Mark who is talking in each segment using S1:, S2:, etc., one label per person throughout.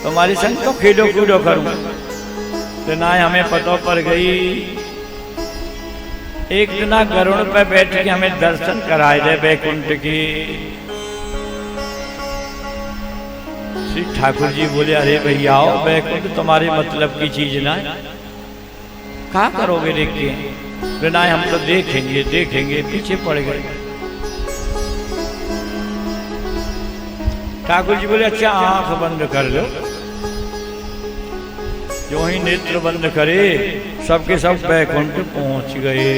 S1: तुम्हारी संग तो खेलो कूदो करूं। तो ना हमें पता पड़ गई एक दिन गरुड़ पे बैठ के हमें दर्शन कराए दे वैकुंठ की। श्री ठाकुर जी बोले अरे भैया आओ, वैकुंठ तुम्हारे मतलब की चीज ना है, क्या करोगे देख के? ना हम तो देखेंगे देखेंगे, पीछे पड़ गए। ठाकुर जी बोले अच्छा आंख बंद कर लो। जो ही नेत्र बंद करे सबके सब वैकुंठ पहुंच गए।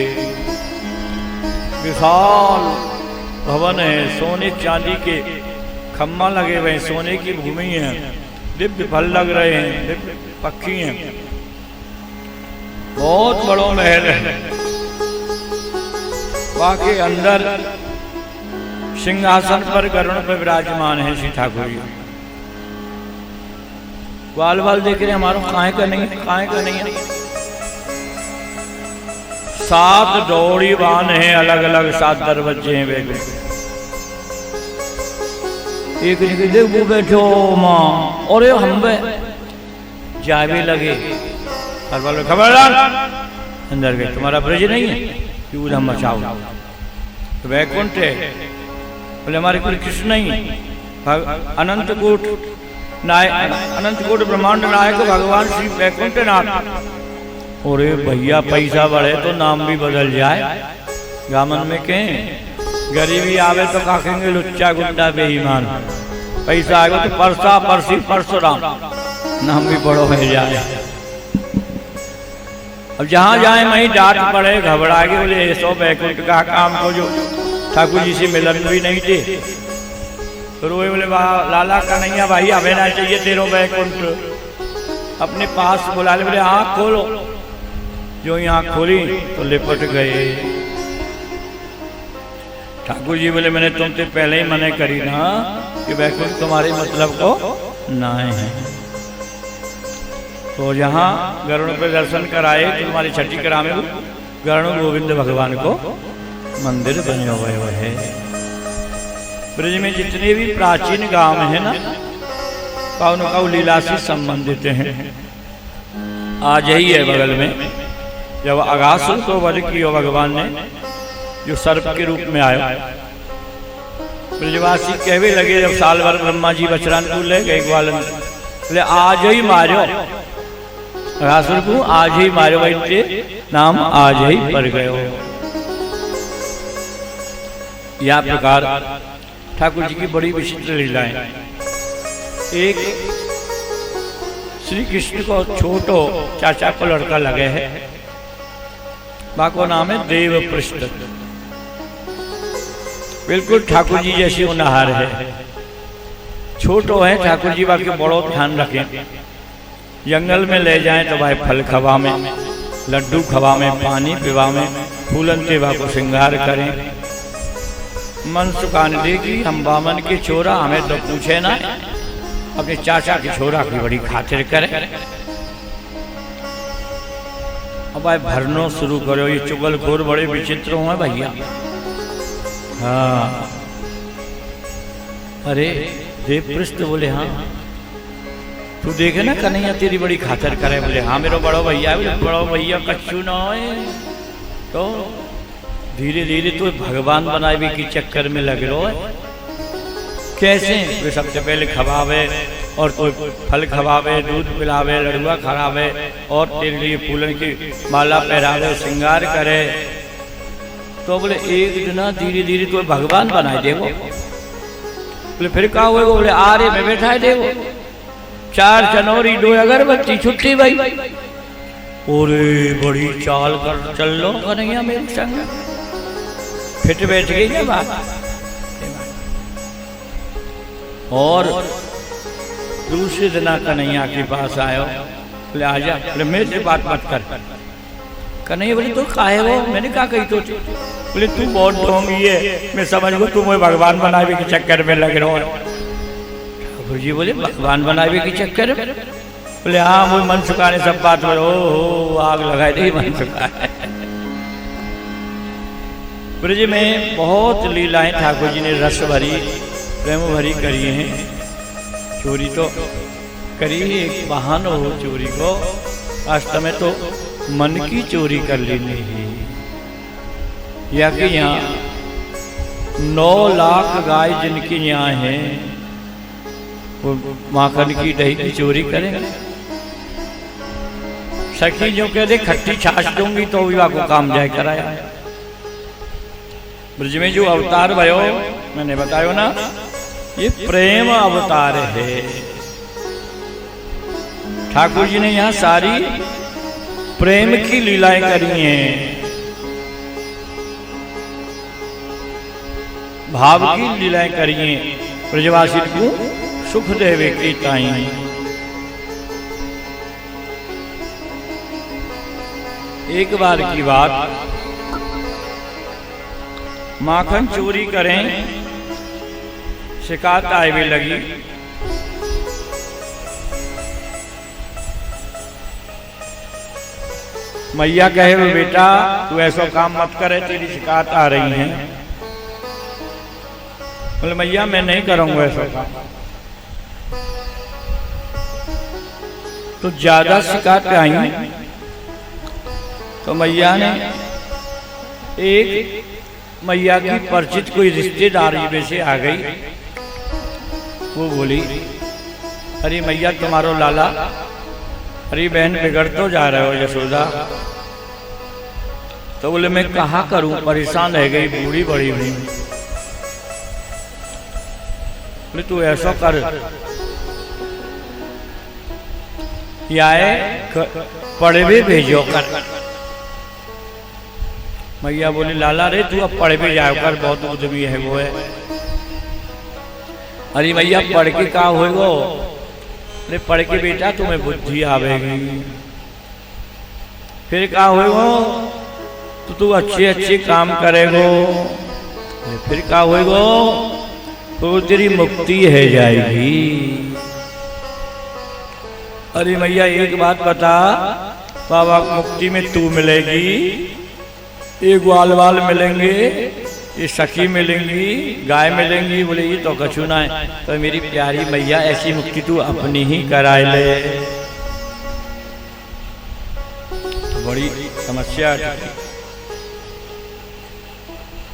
S1: विशाल भवन है, सोने चांदी के खम्मा लगे हुए हैं, सोने की भूमि है, दिव्य फल लग रहे हैं, दिव्य पक्षी हैं, बहुत बड़ा महल है। वहां के अंदर सिंहासन पर गरुड़ पर विराजमान है श्री ठाकुर जी। ग्वाल वाल देख रहे हमारा काहे का नहीं है, काहे का नहीं है। 7 दौड़ी बान है, अलग अलग 7 दरवाजे हैं वे। एक देख वो बैठो माँ और हम जावे लगे। हर वाले खबरदार अंदर गए, तुम्हारा ब्रज नहीं है क्यों हम मचाओ। तो वैकुंठ है, बोले हमारे कोई कृष्ण नहीं। अनंत कोट नायक, अनंत कोट ब्रह्मांड नायक भगवान श्री वैकुंठ नाथ। और भैया पैसा बढ़े तो नाम भी बदल जाए। गामन में कहें गरीबी आवे तो काखेंगे लुच्चा गुंडा बेईमान, पैसा आएगा तो परसा परसी परशुराम, नाम भी बड़ो हो जाए। अब जहां जाए वहीं डांट पड़े, घबरा के बोले ये सो वैकुंठ का काम को जो ठाकुर जी से मिलन भी नहीं थे। तो रोए बोले लाला का नहीं है भाई, हमें ना चाहिए तेरो वैकुंठ। अपने पास बुला ले, बोले आँख खोलो। जो ही आँख खोली तो लिपट गए। ठाकुर जी बोले मैंने तुमसे पहले ही मने करी ना कि वैकुंठ तुम्हारे मतलब को ना है। तो जहाँ गरुड़ पे दर्शन कराए तो तुम्हारी छठी करा में गरुड़ गोविंद भगवान को मंदिर बने हुए है। ब्रज में जितने भी प्राचीन गांव है ना, कौन कौ लीला से संबंधित हैं। आज ही है बगल में जब अगासुर को वध किया भगवान ने, जो सर्प के रूप में आया। ब्रजवासी कहवे लगे जब साल भर ब्रह्मा जी बचरानपुर ले गए ग्वालन, बोले आज ही मारो अगासुर को, आज ही मारो भाई ते नाम आज ही पड़ गए। यह प्रकार ठाकुर जी की बड़ी विचित्र लीलाएं। एक श्री कृष्ण को छोटो चाचा को लड़का लगे है, मां को नाम है देव पृष्ठ। बिल्कुल ठाकुर जी जैसी उनहार है, छोटो है। ठाकुर जी बाकी बड़ो ध्यान रखें। जंगल में ले जाएं तो भाई फल खवा में, लड्डू खवा में, पानी पिवा में, फूलन सेवा को श्रृंगार करें। मन सुखान देगी हम बामन के छोरा, हमें तो पूछे ना, अपने चाचा के छोरा की बड़ी खातिर करे। अब भाई भरनो शुरू करो, ये चुगलखोर बड़े विचित्र हुए भैया। हाँ अरे देव पृष्ठ बोले हाँ तू देखे ना कन्हैया तेरी बड़ी खातिर करे। बोले हाँ मेरा बड़ो भैया। बोले बड़ो भैया कच्चू ना हो तो धीरे धीरे तो भगवान बनाए के चक्कर में लग रहा है। कैसे? वे सबसे पहले खवावे और तो फल खवावे, दूध पिलावे, लड़ुआ खरावे और तेरे लिए फूलन की माला पहरावे, श्रृंगार करे। तो बोले एक दिन धीरे धीरे तो भगवान बनाए देवो। बोले फिर कहा हुए? बोले आ रे में बैठा है देवो, 4 जनवरी 2 अगरबत्ती छुट्टी भाई। ओरे बड़ी चाल कर चल लो कन्हैया मेरे संग, फिट बैठ गई ना बात। और दूसरे दिन कन्हैया के पास आयो, बोले आजा। बोले मेरे से बात मत कर। कन्हैया बोले तो काहे वो? मैंने कहा कही तो। बोले तू बहुत ढोंगी है, मैं समझ गो तू मुझे भगवान बनावे के चक्कर में लग रहा है। ठाकुर जी बोले भगवान बनावे के चक्कर में? बोले हाँ वो मन सुखाने सब बात बोले। ओ आग लगाए दे मन सुखाए। ब्रज में बहुत लीलाएं ठाकुर जी ने रस भरी प्रेम भरी करी हैं। चोरी तो करी एक बहाना हो चोरी को, वास्तव में तो मन की चोरी कर लेनी है। या कि यहाँ 9 लाख गाय जिनके यहाँ है वो माखन की दही की चोरी करेंगे। सखी जो कह दे खट्टी छाछ दूंगी तो विवाह को काम जाए कराया। ब्रज में जो अवतार भयो मैंने बतायो ना, ये प्रेम अवतार है। ठाकुर जी ने यहाँ सारी प्रेम की लीलाएं करी हैं, भाव की लीलाएं करी हैं, ब्रजवासी को सुख देवे की ताई। एक बार की बात, माखन चोरी करें शिकायत आए भी लगी। मैया कहे बेटा तू ऐसा काम मत करे, तेरी शिकायत आ रही है। बोले मैया मैं नहीं करूंगा ऐसा काम। तो ज्यादा शिकायत आई तो मैया ने एक मैया की परिचित कोई रिश्तेदारी में से आ गई। वो बोली अरे मैया तुम्हारो लाला, अरे बहन बिगड़ तो जा रहे हो यशोदा। तो बोले मैं कहाँ करूं, परेशान रह गई, बूढ़ी बड़ी हुई। बोले तू ऐसा कर, या पढ़वे भेजो कर। मैया बोली लाला रे तू अब पढ़वे जाओ कर, बहुत उद्यमी है वो है। अरे मैया पढ़ के का होएगो? अरे पढ़ के बेटा तुम्हें बुद्धि आवेगी, फिर का होएगो तो तू अच्छे अच्छे काम करेगो, फिर का होएगो तो तेरी मुक्ति है जाएगी। अरे मैया एक बात बता, बाबा मुक्ति में तू मिलेगी, ये ग्वाल वाल मिलेंगे, ये सखी मिलेंगी, गाय मिलेंगी। बोले ये तो कछु ना है। तो मेरी प्यारी मैया ऐसी मुक्ति तू अपनी ही कराए ले। तो बड़ी समस्या।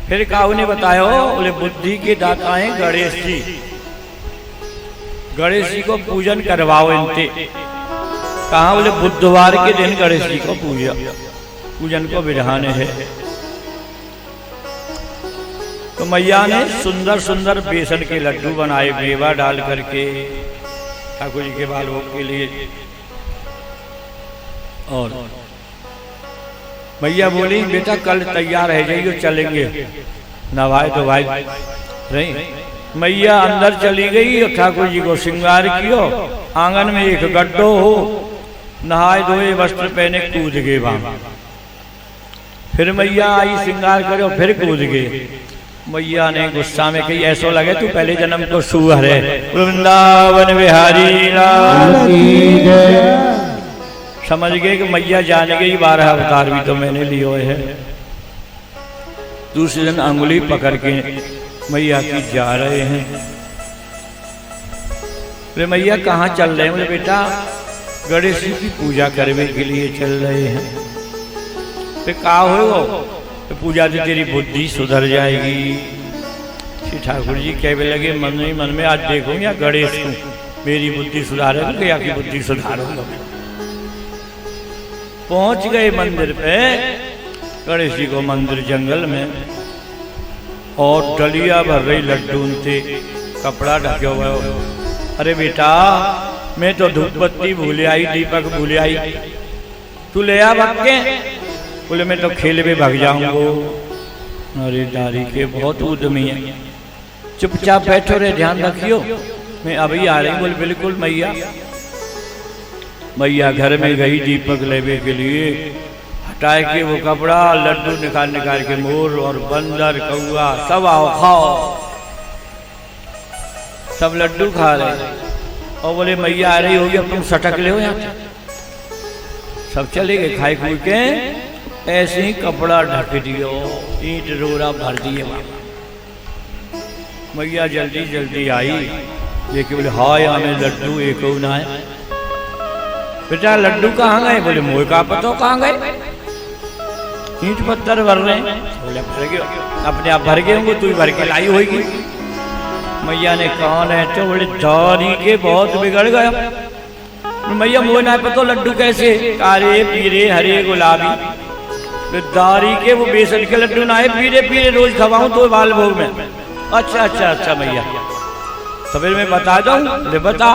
S1: फिर काऊ ने बताया, बोले बुद्धि के दाता हैं गणेश जी, गणेश जी को पूजन करवाओ इनसे। कहा? बोले बुधवार के दिन गणेश जी को पूजन को विधान है। तो मैया ने सुंदर सुंदर बेसन के लड्डू बनाए, मेवा डाल करके ठाकुर जी के बाल भोग के लिए। और मैया बोली बेटा कल तैयार रह जाइए, चलेंगे। नवाए तो भाई नहीं। मैया अंदर चली गई और ठाकुर जी को श्रृंगार कियो। आंगन में एक गड्ढो हो, नहाए धोए वस्त्र पहने कूद गए वहां। फिर मैया आई श्रृंगार करो, फिर कूद गए। मैया ने गुस्सा में कही ऐसा लगे तू पहले जन्म तो सुअर है। वृंदावन बिहारी लाल की जय। समझ गए कि मैया जान गई 12 अवतार भी तो मैंने लिए है। दूसरे दिन अंगुली पकड़ के मैया की जा रहे हैं। बोले मैया कहाँ चल रहे हैं? बोले बेटा गणेश जी की पूजा करने के लिए चल रहे हैं। फिर कहा हो तो पूजा से तेरी बुद्धि सुधर जाएगी। श्री ठाकुर जी कहने लगे मन ही मन में आज देखो या गणेश को मेरी बुद्धि सुधारेगा या की बुद्धि सुधारूंगा। पहुंच गए मंदिर पे, गणेश जी को मंदिर जंगल में, और डलिया भर रही लड्डू थे, कपड़ा ढके हुए। अरे बेटा मैं तो धूप बत्ती भूले आई, दीपक भूले आई, तू ले आ भग के। बोले मैं तो खेल में भाग जाऊंगा। अरे दारी के बहुत उद्यमी है, चुपचाप बैठो रे, ध्यान रखियो मैं अभी आ रही। बोले बिल्कुल मैया। मैया घर में गई दीपक लेवे के लिए, हटाए के वो कपड़ा, लड्डू निकाल निकाल के मोर और बंदर कौआ सब आओ खाओ। सब लड्डू खा रहे और बोले मैया आ रही होगी, अब तुम सटक ले हो यहाँ। सब चले गए खाए खुई के, ऐसे ही कपड़ा ढक दियो, ईंट रोड़ा भर दिए। मैया जल्दी जल्दी आई, लेकिन बोले हाय हमें लड्डू एक ना है। बेटा लड्डू कहाँ गए? बोले मोह का पता कहाँ गए, ईंट पत्थर भर रहे हैं। बोले भर गए, अपने आप भर गए होंगे, तू ही भर के लाई होगी। मैया ने कौन है तो बोले दारी के बहुत बिगड़ गया। मैया मोह ना पतो लड्डू कैसे? काले पीरे हरे गुलाबी, दारी के वो बेसन के लड्डू ना है, पीरे पीरे रोज खवाऊं तो बाल भोग में। अच्छा अच्छा अच्छा मैया, तो फिर मैं बता दूं? ले बता।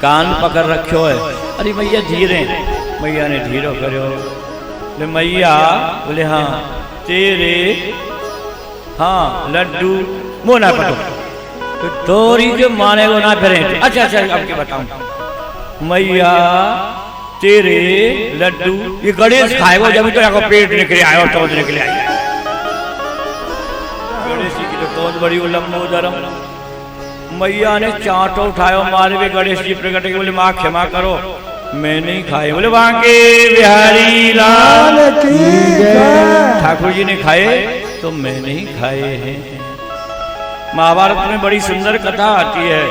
S1: कान पकड़ रखो है। अरे मैया धीरे, मैया ने धीरो करो। ले मैया बोले हाँ तेरे हाँ लड्डू मोह ना पतो, तो तोरी जो माने वो ना फिरे। अच्छा अच्छा अब के बताऊं? मैया तेरे लड्डू ये गणेश खाए वो, जब तो पेट निकले आयो तो निकले आए। गणेश जी की तो बहुत बड़ी लंबोदरम। मैया ने चांटो उठायो, मारे वे गणेश जी प्रकट के बोले माँ क्षमा करो मैं नहीं खाए। बोले बांके बिहारी लाल की जय। ठाकुर जी ने खाए तो मैं नहीं खाए हैं। महाभारत में बड़ी सुंदर कथा आती है।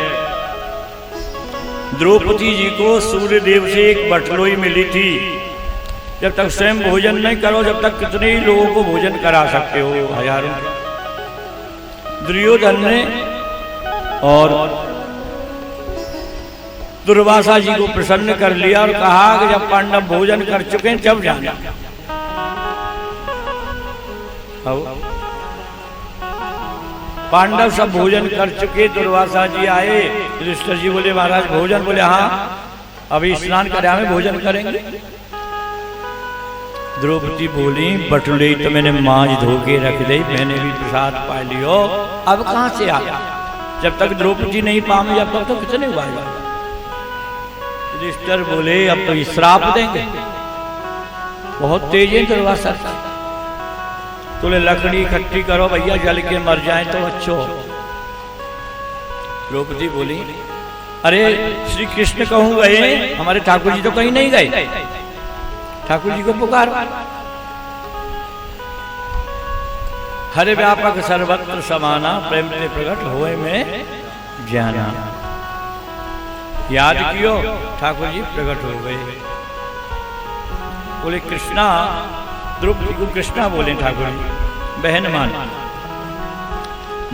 S1: द्रौपदी जी को सूर्य देव से एक बटलोई मिली थी। जब तक स्वयं भोजन नहीं करो, जब तक कितने ही लोगों को भोजन करा सकते हो, हजारों। दुर्योधन ने और दुर्वासा जी को प्रसन्न कर लिया और कहा कि जब पांडव भोजन कर चुके हैं जब जाना। पांडव सब भोजन कर चुके, दुर्वासा जी आए, युधिष्ठिर जी बोले महाराज भोजन? बोले हाँ अभी स्नान कर हमें भोजन करेंगे। द्रौपदी बोली बटुले तो मैंने मांझ धो के रख दी, मैंने भी प्रसाद पा लियो, अब कहां से आया? जब तक द्रौपदी नहीं पामी जब तक तो कितने हुआ? युधिष्ठिर बोले अब तो श्राप देंगे, बहुत तेज है दुर्वासा। बोले लकड़ी इकट्ठी करो भैया, जल के मर जाए तो अच्छो। द्रौपदी बोली अरे श्री कृष्ण कहूँ गए, हमारे ठाकुर जी तो कहीं नहीं गए, ठाकुर जी को पुकार। हरे व्यापक सर्वत्र समाना, प्रेम से प्रकट होए में जाना। याद कियो ठाकुर जी प्रकट हो गए। बोले कृष्णा, द्रौपदी को कृष्णा बोले ठाकुर जी, बहन मान।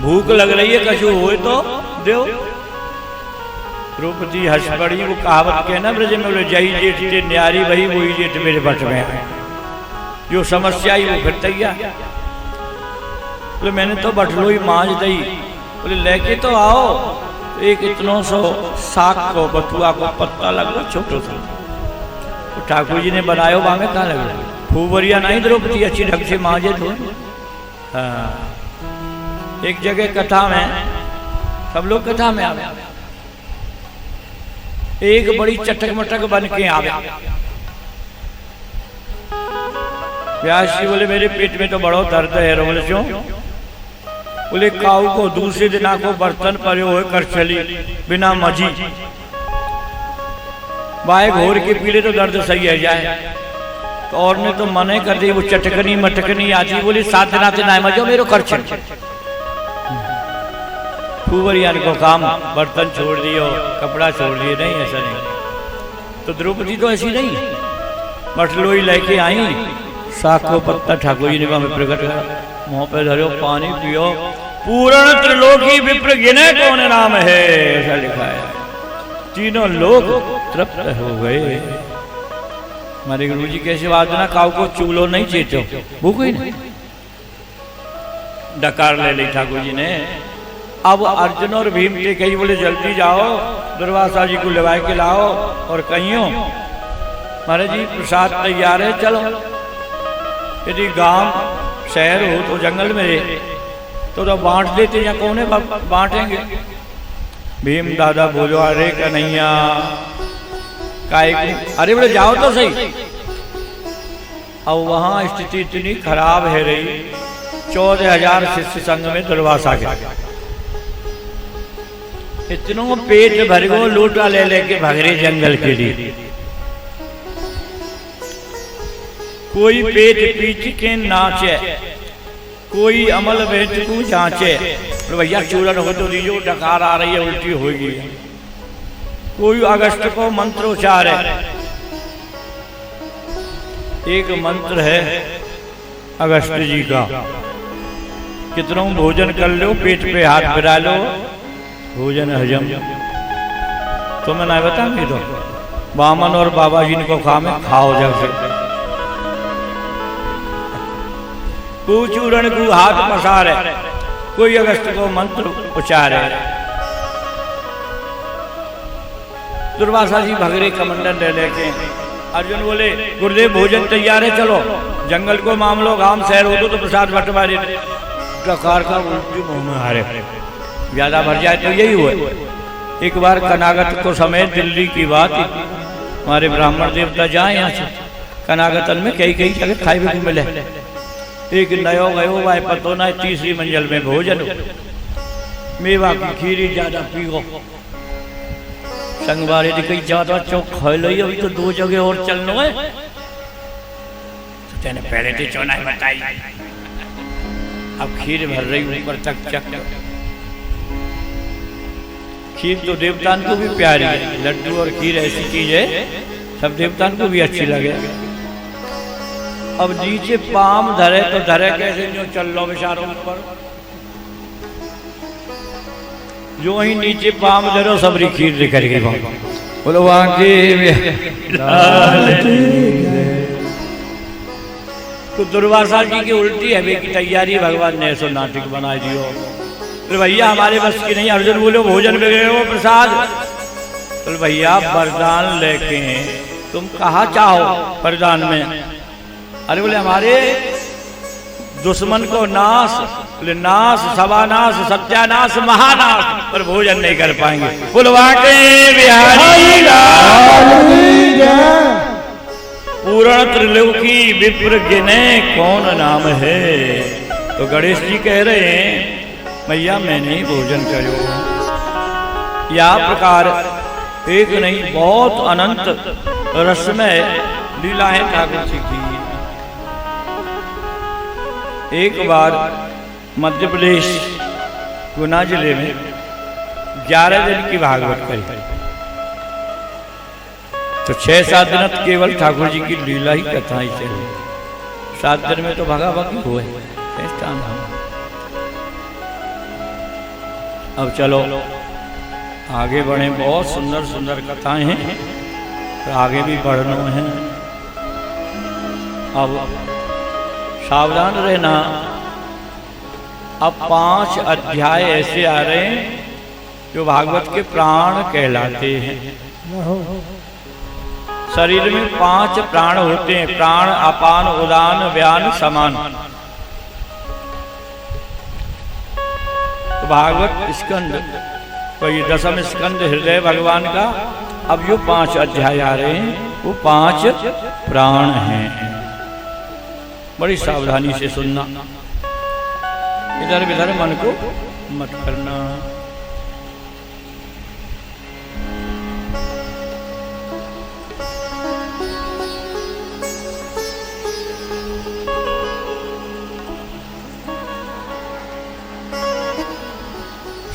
S1: भूख लग रही है कछु होए तो दो। द्रौपदी हंस पड़ी। वो कहावत के ना ब्रज में बोले जही जेठ जे न्यारी वही वही जेठ मेरे बट में है। जो समस्या आई वो फिर तैयार। बोले मैंने तो बटलो ही मांझ दी। बोले लेके तो आओ। एक इतनो सो साग को बथुआ को पत्ता लगा छोटो सा, तो ठाकुर जी ने बनायो वहां में कहा लगा फूबरिया नहीं, द्रौपदी अच्छी ढंग से मांझे धो। हाँ एक जगह कथा में, सब लोग कथा में आवे, एक बड़ी चटक मटक बन के आवे। व्यास जी बोले मेरे पेट में तो बड़ो दर्द है। रोल क्यों? बोले काऊ को दूसरे दिन को बर्तन पर हो कर चली बिना मजी, बाय घोर के पीले तो दर्द सही है जाए। तो और ने तो मने कर दी, वो चटकनी मटकनी आती। बोली साथ नाते ना मजो मेरो कर चल। फूवरिया को काम बर्तन छोड़ दियो, कपड़ा छोड़ दिए, नहीं ऐसा नहीं। तो द्रौपदी तो ऐसी नहीं, मटलोई लेके आई, साग को पत्ता ठाकुर जी ने वहां प्रकट करा, मुंह पे धरो पानी पियो, पूर्ण त्रिलोकी विप्र गिने कौन नाम है, ऐसा लिखा है। तीनों लोग तृप्त हो गए। हमारे गुरु जी कैसे बात ना, काऊ को चूलो नहीं चेचो, भूख ही नहीं। डकार ले ली ठाकुर जी ने। अब अर्जुन और भीम के कही बोले जल्दी जाओ, दुर्वासा जी को लगा के लाओ और कहियो महाराज जी प्रसाद तैयार है, चलो। यदि गांव शहर हो तो जंगल में तो बांट देते, या कौन बांटेंगे। भीम दादा बोलो अरे कन्हैया काय, अरे बोले जाओ तो सही। अब वहां स्थिति इतनी खराब है रही, 14,000 शिष्य संघ में दुर्वासा गया, इतनों पेट भर गो, लूटा ले लेके भगरे जंगल के लिए। कोई पेट पीट के नाचे, कोई अमल बेच को जांचे। भैया चूरन हो तो दीजो, डकार आ रही है, उल्टी होगी। कोई अगस्त को मंत्र उच्चारे। एक मंत्र है अगस्त जी का, कितनों भोजन कर लो, पेट पे हाथ फिरा लो, भोजन हजम। तो मैं ना बताऊंगी तो बामन और बाबा जी को खाओ जब चूरण को हाथ पसारे, कोई अगस्त को मंत्र उच्चारे। दुर्वासा जी भगरे कमंडल ले लेके अर्जुन बोले गुरुदेव भोजन तैयार है, चलो जंगल को मामलो, गांव शहर हो तो प्रसाद बंटवा देते। प्रकार का उल्टी मुंह में हारे, ज्यादा भर जाए तो यही हुआ। एक बार कनागत को समेत दिल्ली की बात, हमारे ब्राह्मण देवता जाए यहाँ से कनागतन में कई कई जगह खाए भी मिले। एक नयो गयो भाई पतो ना, तीसरी मंजिल में भोजन, मेवा की खीरी ज्यादा पीगो, संगवारी कई ज्यादा चौक खा लो, अभी तो 2 जगह और चलना है। तो तेने पहले तो चौना बताई, अब खीर भर रही ऊपर तक चक। खीर तो देवतान को भी प्यारी है, लड्डू और खीर ऐसी चीज है सब देवतान को भी अच्छी लगे। अब नीचे पाम धरे तो धरे कैसे, जो चल लो बेचारों पर, जो ही नीचे पाम धरो सबरी खीर लेकर के बोलो वाके। तो दुर्वासा जी की उल्टी हवे की तैयारी भगवान ने ऐसा नाटक बना दियो। तो भैया हमारे बस की नहीं। अर्जुन बोलो भोजन में प्रसाद। तो भैया वरदान लेके तुम कहा चाहो वरदान में? अरे बोले हमारे दुश्मन को नाश, बोले नाश, सवानाश, सत्यानाश, महानाश, पर भोजन नहीं कर पाएंगे। बोलवा के बिहारी पूर्ण त्रिलोकी विप्र गिने कौन नाम है। तो गणेश जी कह रहे हैं भैया मैंने ही भोजन करो। या प्रकार एक नहीं बहुत अनंत रसमय लीलाएं ठाकुर जी की। एक बार मध्य प्रदेश गुना जिले में 11 दिन की भागवत करी, तो 6-7 दिन केवल ठाकुर जी की लीला ही कथा ही चली। 7 दिन में तो भागाभागी हुए। अब चलो आगे बढ़े, बहुत सुंदर सुंदर कथाएं हैं, तो आगे भी बढ़ना है। अब सावधान रहना, अब 5 अध्याय ऐसे आ रहे हैं जो भागवत के प्राण कहलाते हैं। शरीर में 5 प्राण होते हैं, प्राण, अपान, उदान, व्यान, समान। तो भागवत स्कंद, तो ये 10वां स्कंद हृदय भगवान का। अब जो 5 अध्याय आ रहे हैं वो 5 प्राण हैं। बड़ी सावधानी से सुनना, इधर उधर मन को मत करना।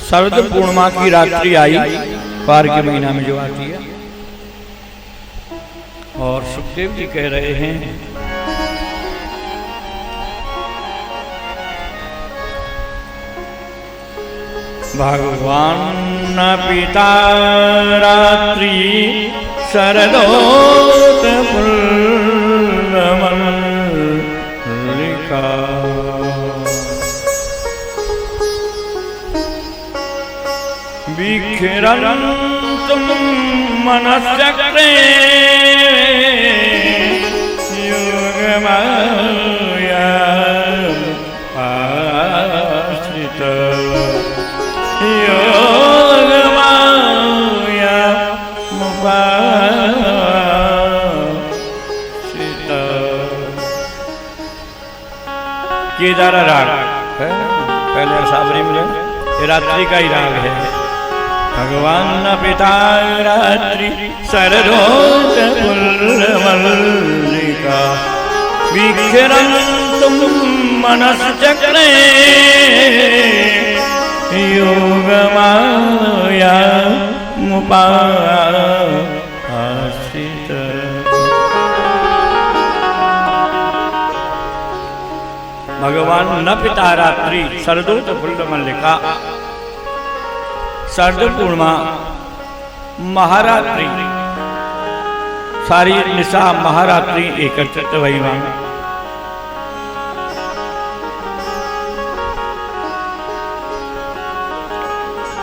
S1: शरद पूर्णिमा की रात्रि आई, पार के महीना में जो आती है, और सुखदेव जी कह रहे हैं भगवान पिता रात्रि शरदोत मल्लिका विखिरन्तुं मनश्चक्रे योगमाया आश्रित योगमाया मुपाश्रित। केदार राग है, पहले साबरी में ये रात्रि का ही राग है। भगवान पिता रात्रि शरदोत मल्लिका विखिरन्तुं मनश्चक्रे योगमाया उपाश्रित। भगवान न पिता रात्रि शरदोत फुल्ल मल्लिका। शरद पूर्णिमा महारात्रि सारी निशा महारात्रि एकत्रित वही वहां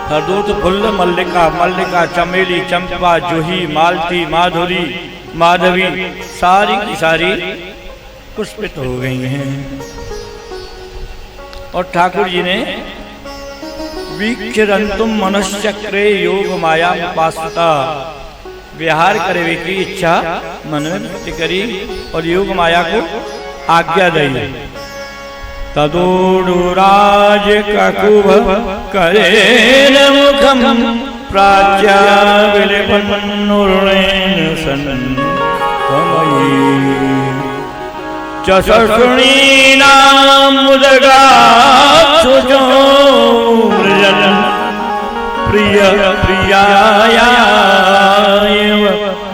S1: शरदोत फुल्ल मल्लिका। मल्लिका चमेली चंपा जूही मालती माधुरी माधवी सारी की सारी पुष्पित हो गई हैं। और ठाकुर जी ने वीक्षरंतुम मनश्चक्रे योग माया उपासता विहार करे की इच्छा मन में व्यक्त करी और योग माया को आज्ञा दी। तदोडुराज ककुभ करे मुखम प्राच्या विलिपन्नुर्णेन सन्नमयी चषुणीनां मुदगात्सुजो मृजन् प्रिय प्रियायायव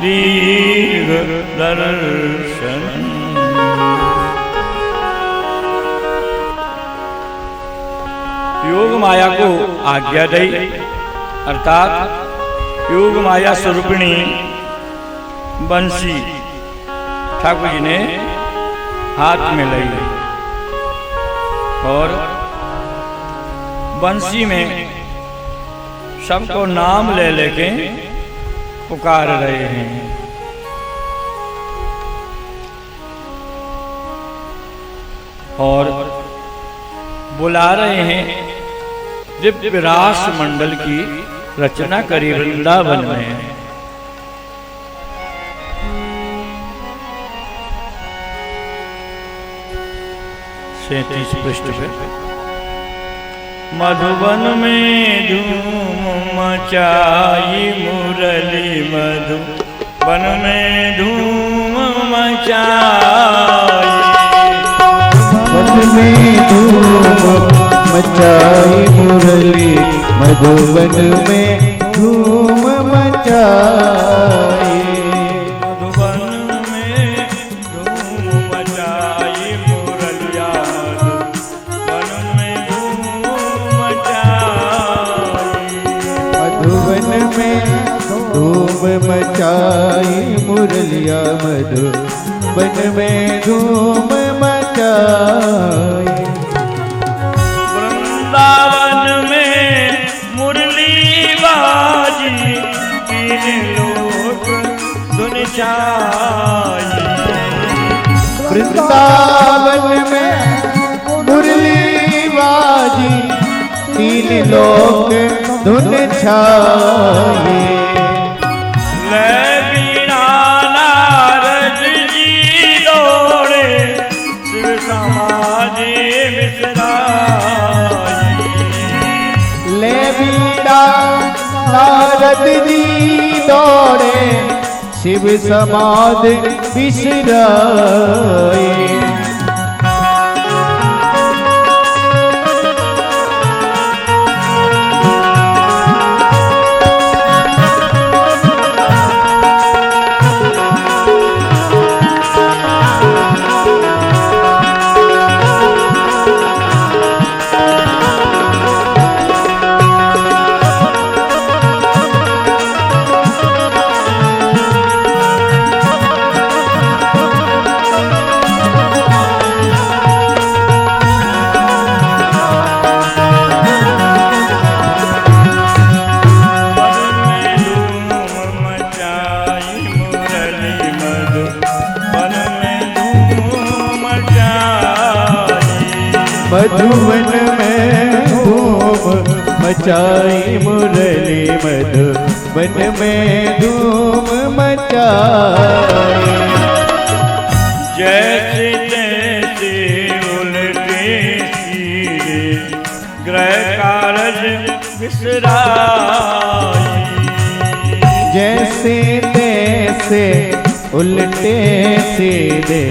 S1: दीर्घदर्शन। योग माया को आज्ञा दी अर्थात योग माया स्वरूपिणी बंसी ठाकुर जी ने हाथ में ली और बंसी में सबको नाम ले लेके पुकार रहे हैं। और बुला रहे हैं दिव्य रास मंडल की रचना करी वृंदावन में। 37 पृष्ठ पे मधुबन में धूम मचाई मुरली मधुबन में धूम मचाई।
S2: में धूम मचाई मुरली मधुबन में धूम मचाई।
S1: मधुबन में धूम मचाई मुरलिया मधुबन में धूम मचाई।
S2: मधुबन में धूम मचाई मुरलिया मधुबन में धूम मचाई।
S1: वृंदावन में मुरली बाजी तीन लोक धुन छाई।
S2: वृंदावन में मुरली बाजी तीन लोक धुन छाई।
S1: ले बीना नारद जी दौड़े शिव समाधि विसराई।
S2: ले बीड़ा नारद जी दौड़े शिव समाधि बिसराए। मधुबन में धूम मचाई मुरली मधुबन में धूम मचाई।
S1: जैसे तैसे उलटे सीधे ग्रह कारज विसराई।
S2: जैसे तैसे उल्टे सीधे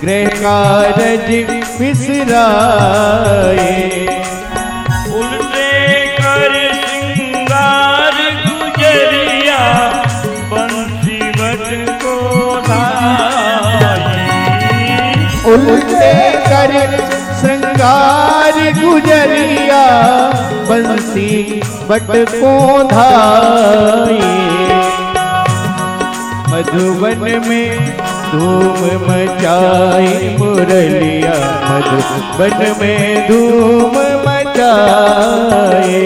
S2: गृह कारज विसराए।
S1: उल्टे कर श्रृंगार गुजर
S2: कर श्रृंगार गुजरिया बंसी बट को धाये। मधुवन में धूम मचाई मुरलिया मधुवन में धूम मचाए।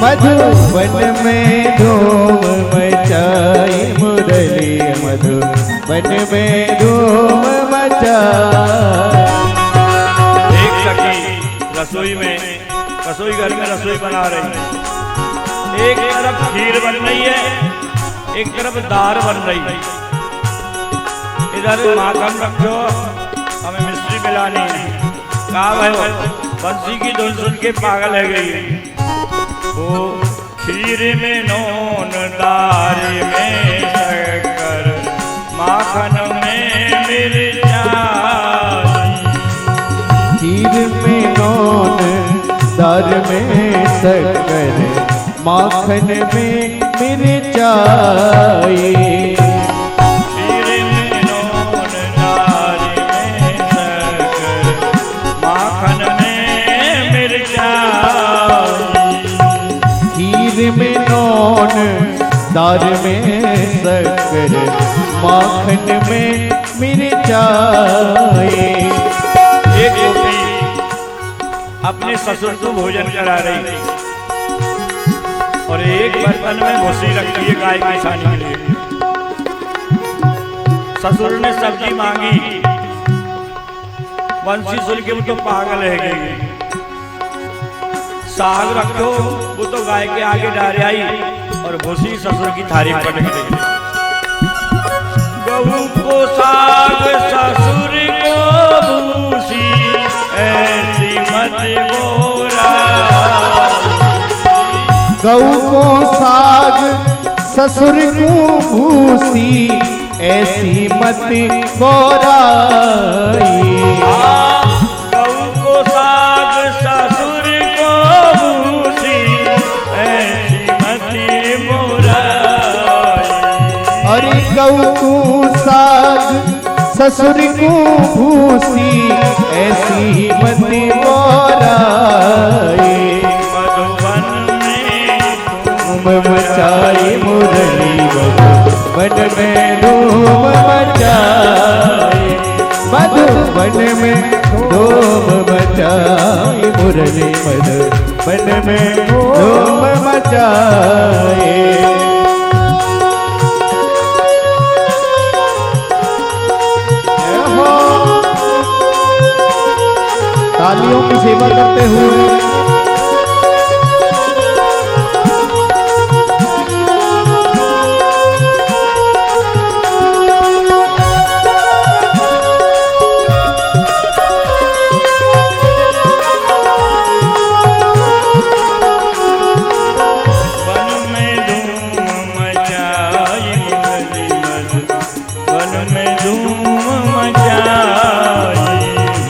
S2: मधुवन में धूम मचाई मुरली मधुवन में धूम मचाई।
S1: एक सखी रसोई घर में रसोई बना रही है। एक तरफ खीर बन रही है, एक तरफ दाल बन रही है। इधर माखन रखो, हमें मिस्त्री मिलानी है। कहा भाई बंसी की धुन सुन के पागल है गई। वो खीर में नून, दाल में शक्कर, माखन में मिर्चाई।
S2: खीर में नून, दाल में शक्कर, माखन में मिर्चाई।
S1: खीर में नून, दाल में शक्कर, माखन में मिर्चाई।
S2: खीर में नून, दाल में शक्कर, माखन में मिर्चाई।
S1: एक गोपी अपने ससुर को भोजन करा रही और एक बर्तन में भूसी रखी है गाय की छानी के लिए। ससुर ने सब्जी मांगी, बंसी सुन के वो तो पागल है गई। साग रखो, वो तो गाय के आगे डाले आई और भूसी ससुर की थाली में पटक दी। गऊ को साग ससुर को भूसी, ऐसी मत बोरा।
S2: गऊ को साग ससुर को भूसी, ऐसी मत बोराई।
S1: गऊ को साग ससुर को भूसी, ऐसी मत बोराई।
S2: अरे गऊ को साग ससुर को भूसी, ऐसी मत बोराई। मचाई मुरली मधुवन में धूम मचाई। मधुवन में धूम मचाई मुरली मधुवन में धूम मचाई। तालियों की सेवा करते हुए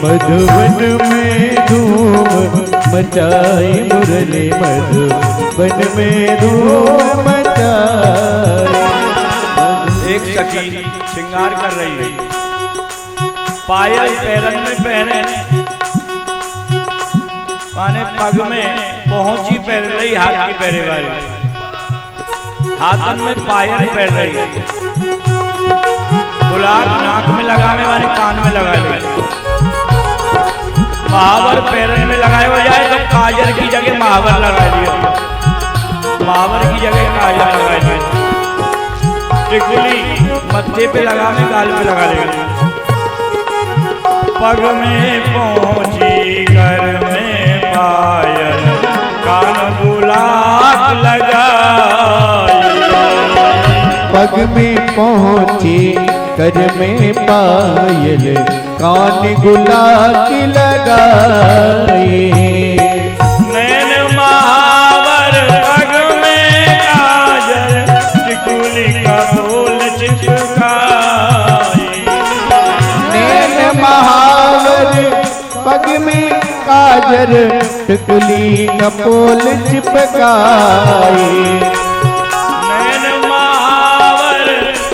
S2: मधुवन में धूम मचाई मुरली मधुवन में धूम मचाई।
S1: एक सखी श्रृंगार कर रही है, पायल पैरन में पहने, माने पग में पहुंची पहन रही, हाथ की पहने वाली, हाथन में पायल पहन रही, गुलाब नाक में लगाने वाली, कान में लगा ली। महावर पैरन में लगाए हो जाए तो काजल की जगह महावर लगा लिया, महावर की जगह काजल लगा लिया। टिकुली मत्थे पे लगा में, गाल पे लगा लेगा। पग में पहुंची घर में पायल, कान गुलाब लगाई।
S2: पग पग में पहुँची कर में पायल, कान गुलाब लगाए।
S1: नैन महावर पग में काजल, टिकुली का फूल चिपकाए।
S2: नैन महावर पग में काजल, टिकुली का फूल चिपकाए।
S1: नैन महावर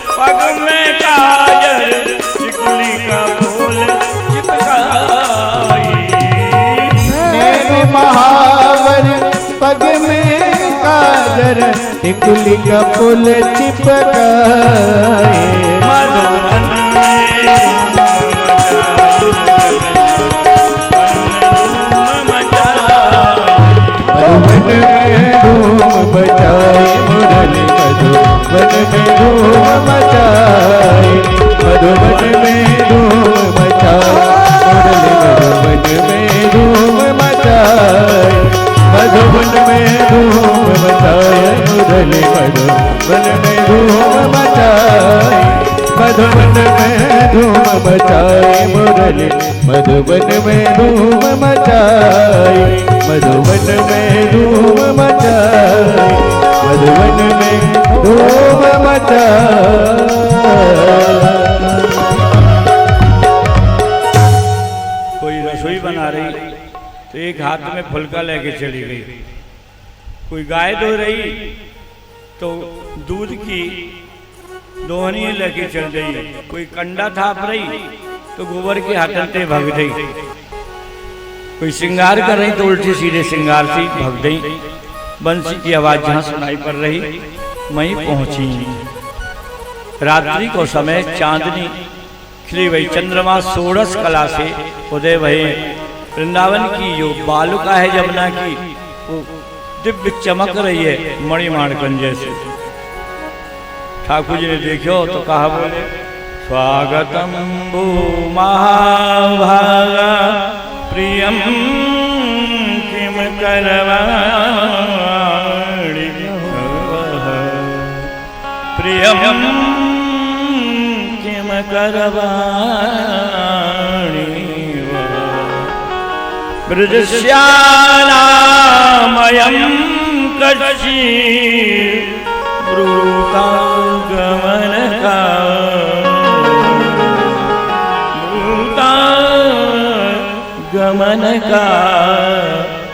S1: पग में काजल, टिकुली का फूल चिपकाए।
S2: नैन महावर पग में काजल, टिकुली का फूल चिपकाए।
S1: मधुबन
S2: धूम मचाए मुरली, मधुबन में धूम मचाए। मधुबन में धूम मचाए मुरली, मधुबन में धूम मचाए। मधुबन में धूम मचाए मुरली, मधुबन में धूम मचाए। मधुबन में धूम मचाए, मधुबन में धूम मचाए।
S1: कोई रसोई बना रही तो एक हाथ में फुलका लेके चली गई। कोई गाय धो रही तो दूध की दोहनी लेके चल गई। कोई कंडा थाप रही तो गोबर के हाथन भग गई। कोई श्रृंगार कर रही तो उल्टे सीधे श्रृंगार से भग गई। बंसी की आवाज जहां सुनाई पड़ रही वहीं पहुंची। रात्रि को समय चांदनी खिली वही, चंद्रमा षोडश कला से उदय भये। वृंदावन की जो बालुका है जमुना की, वो दिव्य चमक रही है मणिमाणकन जैसे। ठाकुर जी ने देखो तो कहा बोले, स्वागतम भू महाभागा प्रियम किम करवाणि, प्रियम किम करवाणि। ब्रजस्यानामयं कक्षी ब्रूतागमन का, ब्रूतागमन का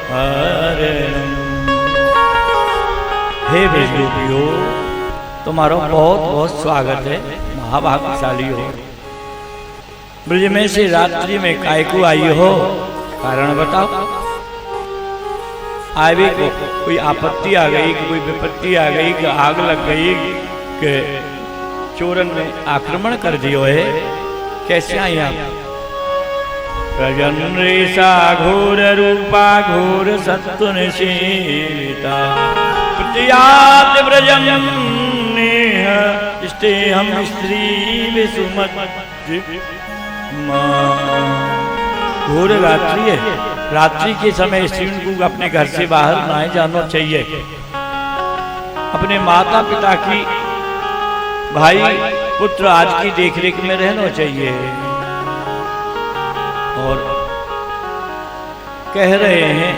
S1: हरणम। हे विष्णुप्रियो, तुम्हारा बहुत बहुत स्वागत है, महाभाग्यशाली हो। ब्रज में से रात्रि में कायकू आई हो, कारण बताओ। आवे को कोई आपत्ति आ गई, कोई विपत्ति आ गई, कि आग लग गई, कि चोरन ने आक्रमण कर दियो है, कैसे आई आप? प्रजन रेशा घोर रूपा घोर सत्व निशीता, प्रतियात ब्रजम नेह स्ते हम स्त्री विसुमत। घोर रात्रि है, रात्रि के समय स्त्री को अपने घर से बाहर ना जाना चाहिए। अपने माता पिता की, भाई पुत्र आदि की देखरेख में रहना चाहिए। और कह रहे हैं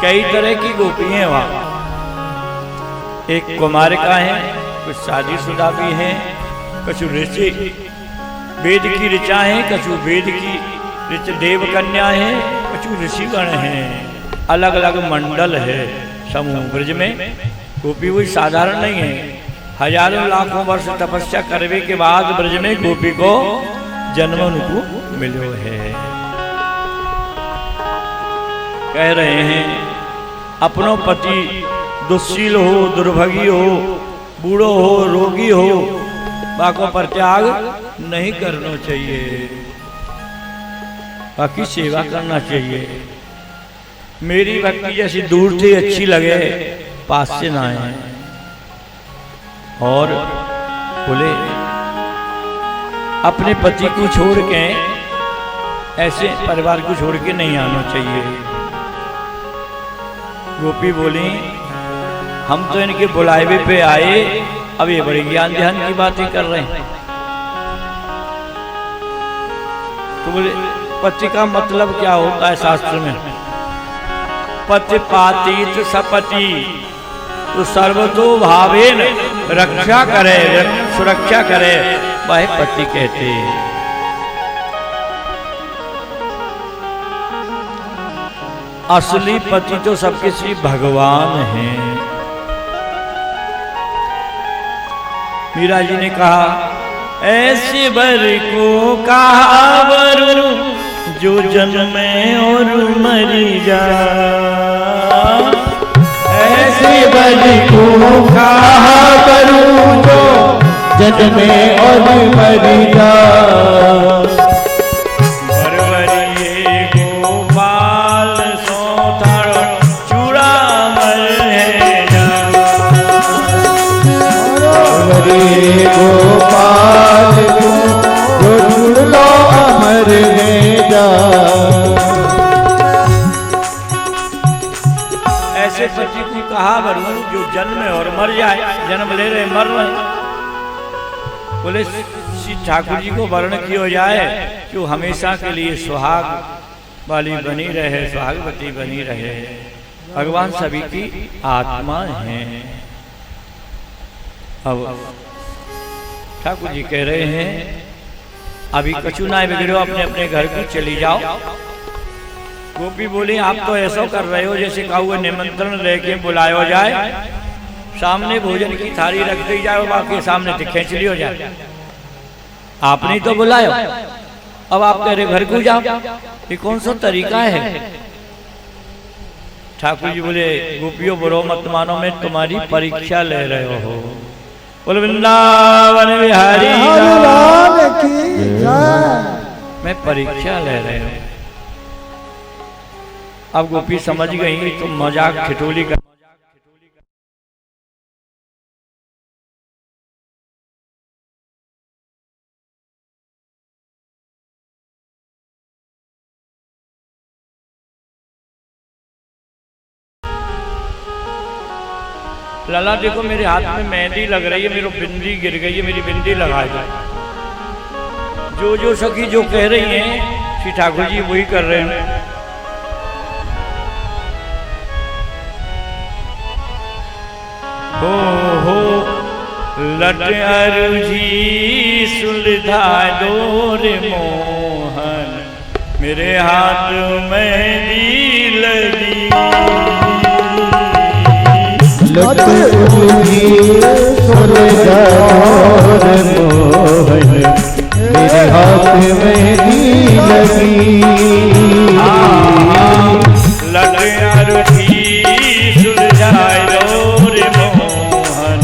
S1: कई तरह की गोपियां वहां, एक कुमारिका है, कुछ शादीशुदा भी हैं, कुछ ऋषि वेद की ऋचा हैं, कुछ वेद की देव कन्या है, कुछ ऋषिगण हैं। अलग अलग मंडल है समूह। ब्रज में गोपी कोई साधारण नहीं है। हजारों लाखों वर्ष तपस्या करने के बाद ब्रज में गोपी को जन्म उनको मिलो है। कह रहे हैं अपनो पति दुशील हो, दुर्भगी हो, बूढ़ो हो, रोगी हो, बाको पर त्याग नहीं करना चाहिए, बाकी सेवा करना चाहिए। मेरी भक्ति जैसी दूर से अच्छी लगे, पास से ना आए। और बोले अपने पति को छोड़ के, ऐसे परिवार को छोड़ के नहीं आना चाहिए। गोपी बोली हम तो इनके बुलावे पे आए, अब ये बड़ी ज्ञान ध्यान की बातें कर रहे हैं। तो बोले पति का मतलब क्या होता है शास्त्र में? पति पातीत सपति, तो सर्वतो भावेन रक्षा करे, सुरक्षा करे, वह पति कहते हैं। असली पति तो सबके श्री भगवान हैं। मीरा जी ने कहा ऐसे वर को कहा वरु जो जन्मे और मरी जा,
S2: ऐसे वर को कहा वरु जो जन्मे और मरी जा।
S1: वरवरिये गोपाल सोथर चूड़ा मर जा,
S2: वरवरिये गोपाल जो जुड़ लो अमर में जा।
S1: ऐसे पति को कहा वरु जो जन्म और मर जाए, जन्म ले रहे मर रहे। बोले श्री ठाकुर जी को वर्ण किया जाए कि वो हमेशा के लिए सुहाग वाली बनी रहे, सुहागवती बनी रहे। भगवान सभी की आत्मा हैं। अब ठाकुर जी कह रहे हैं अभी कछु ना बिगड़ो, अपने अपने घर को चली जाओ। गोपी बोली आप तो ऐसा कर रहे हो जैसे कहुए निमंत्रण लेके बुलाया जाए, सामने भोजन की थाली रख दी जाए, बाकी सामने तो खींच ली हो जाए। आपने तो बुलाया, अब आप कह रहे घर को जाओ, ये कौन सा तरीका है? ठाकुर जी बोले गोपियों बुरो मत मानो, मैं तुम्हारी परीक्षा ले रहे हो। बोले वृंदावन बिहारी मैं परीक्षा ले रहे हो। अब गोपी समझ गई तुम मजाक ठिठोली कर। लाला देखो मेरे हाथ में मेहंदी लग रही है, मेरी बिंदी गिर गई है, मेरी बिंदी लगा दो। जो जो सखी जो कह रही हैं श्री ठाकुर जी वही कर रहे हैं। हो लट अरुझी सुलझा दो रे मोहन, मेरे हाथ मेहंदी लगी।
S2: लट अरुझी सुलझा दो रे मोहन, मेरे हाथ मेहंदी लगी।
S1: लट अरुझी सुलझा दो रे मोहन,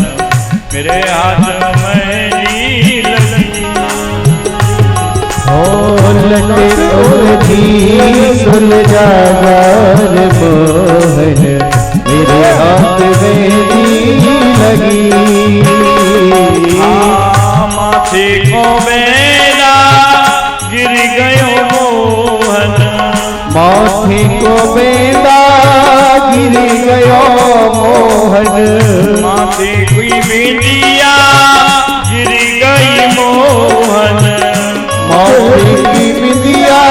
S1: मेरे हाथ मेहंदी लगी।
S2: ओ लट अरुझी सुलझा दो रे मोहन, मेरे हाथ मेहंदी लगी।
S1: माथे को बेला गिर गयो मोहन,
S2: माथे को बेला गिर गयो मोहन।
S1: माथे कोई बिंदिया गिर गई मोहन,
S2: माथे की बिंदिया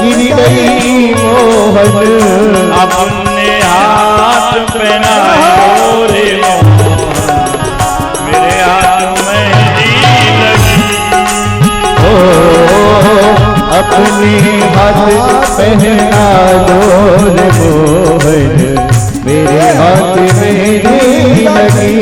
S2: गिर गई मोहन।
S1: अपने हाथ पहनायो रे मोहन, मेरे हाथ मेहंदी लगी।
S2: ओ अपने हाथ पहना दो रे मोहन, मेरे हाथ मेहंदी लगी।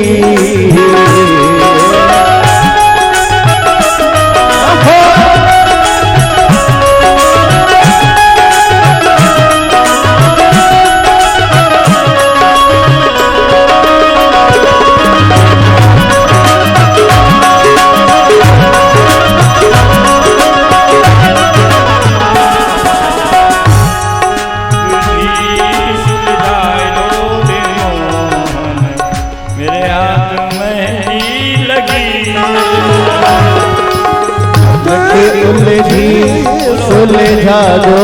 S2: सुलझा दो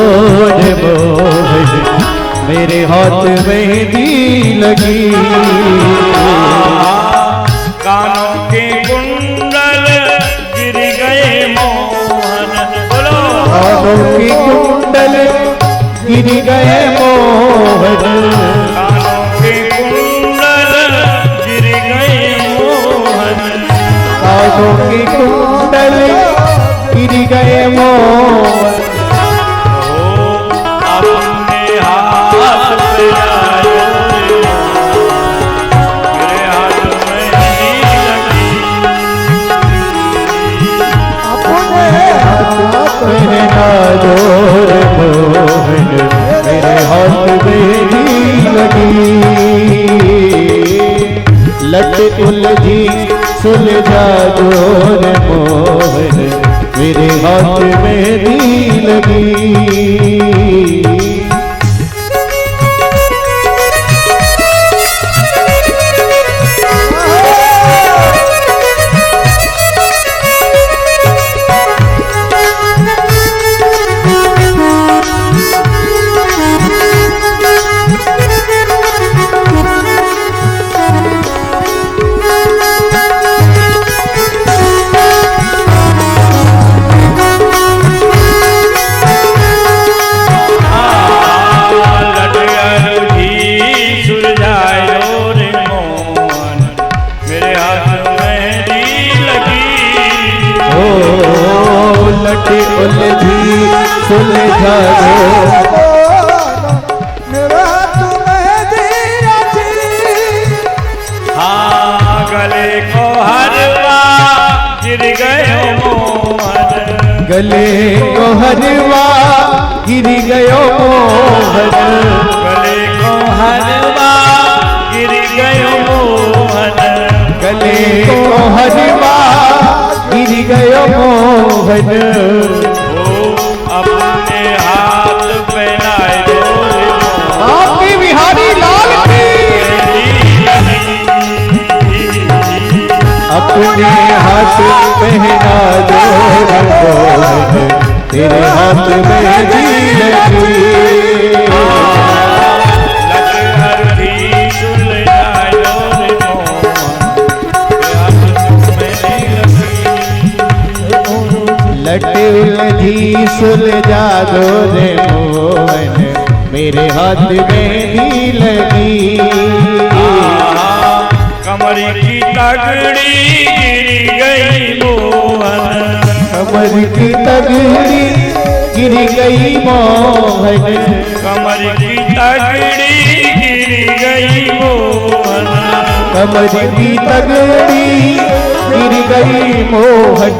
S2: रे मोहन, मेरे हाथ मेहंदी लगी। गए मोहन,
S1: कानों के कुंडल गिर गए मोहन,
S2: कानों के कुंडल गिर गए मोहन।
S1: अपने हाथ पे आयो मेरे हाथ में नहीं लगी,
S2: अपने हाथ पहना दो रे मोहन, मेरे हाथ में नहीं लगी। लट उलझी सुलझा दो रे मोहन, मेरे हाथ में नहीं लगी। लट उलझी सुलझा दो
S3: मेरे हाथ में दीरा थी।
S1: हाँ गले को हरवा गिर गयो मोहन,
S2: गले को हरवा गिर गयो मोहन,
S1: गले को हरवा गिर गयो मोहन,
S2: गले को हरवा गिर गयो मोहन।
S1: अपने हाथ पहनाए दो
S2: आपकी बिहारी लाल की, अपने हाथ पहना दो मोहन, तेरे हाथ में दी लगी। लट उलझी सुलझा दो रे मोहन, मेरे हाथ में दी लगी।
S1: कमर की तगड़ी गिर गई मोहन,
S2: कमर की तगड़ी गिर गई मोहन,
S1: कमर की तगड़ी गिर गई मोहन,
S2: कमर की तगड़ी गिर गई मोहन।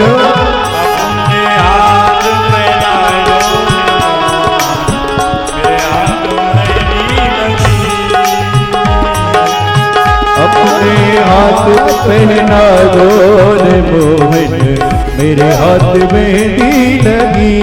S2: अपने हाथ पहना दो रे मोहन, मेरे हाथ में दी लगी।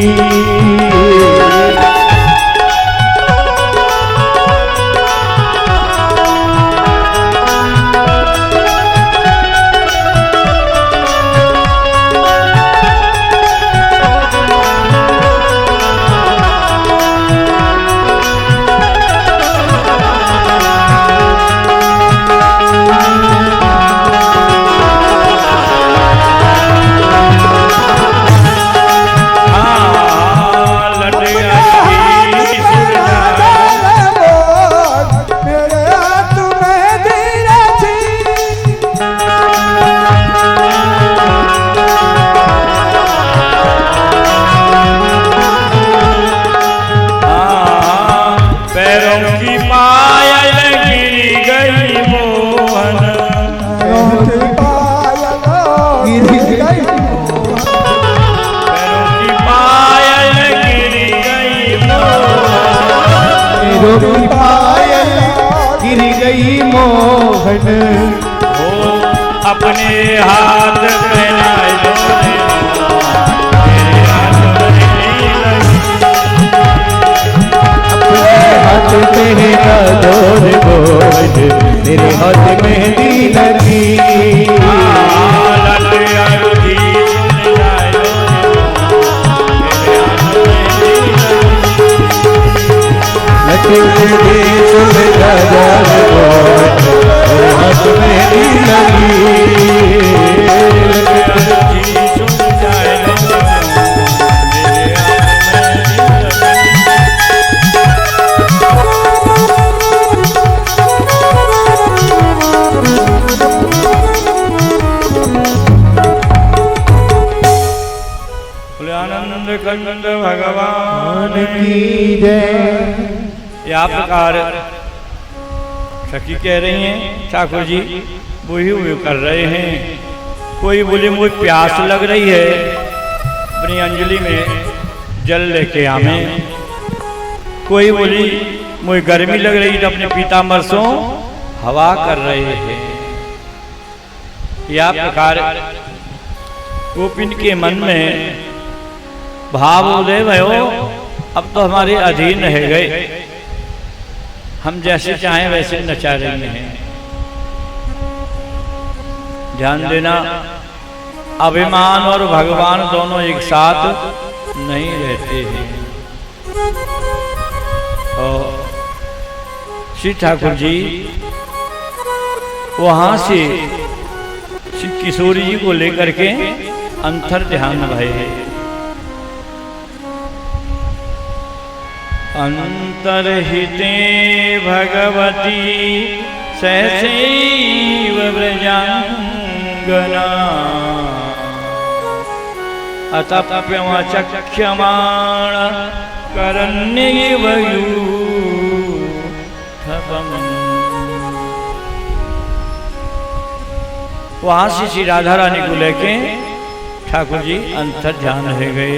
S2: की पायल गिर गई मोहन,
S1: अपने हाथ पहनाए दो मेरे हाथ में लगी,
S2: अपने हाथ पहना दो रे मोहन, मेरे हाथ मेहंदी लगी। हाथ मेहंदी लगी। की जय।
S1: या प्रकार सखी कह रही हैं ठाकुर जी वही वही कर रहे हैं। कोई बोले मुझे प्यास लग रही है, अपनी अंजलि में जल लेके आवे। कोई बोली मुझे गर्मी लग रही तो अपने पीताम्बर से हवा कर रहे हैं। या प्रकार गोपिन के मन में भाव उदय भयो, अब तो हमारे अधीन रह गए, हम जैसे चाहें वैसे नचा रही हैं। ध्यान देना, अभिमान और भगवान दोनों एक साथ नहीं रहते हैं। और श्री ठाकुर जी वहां से श्री किशोरी जी को लेकर के अंतर ध्यान भय। अंतर्हिते भगवती सहसैव व्रजांगना अतप्यमचक्ष्यमाण करण्यैव यूथपम्। वहां से श्री राधा रानी को लेके ठाकुर जी अंतर ध्यान रह गए।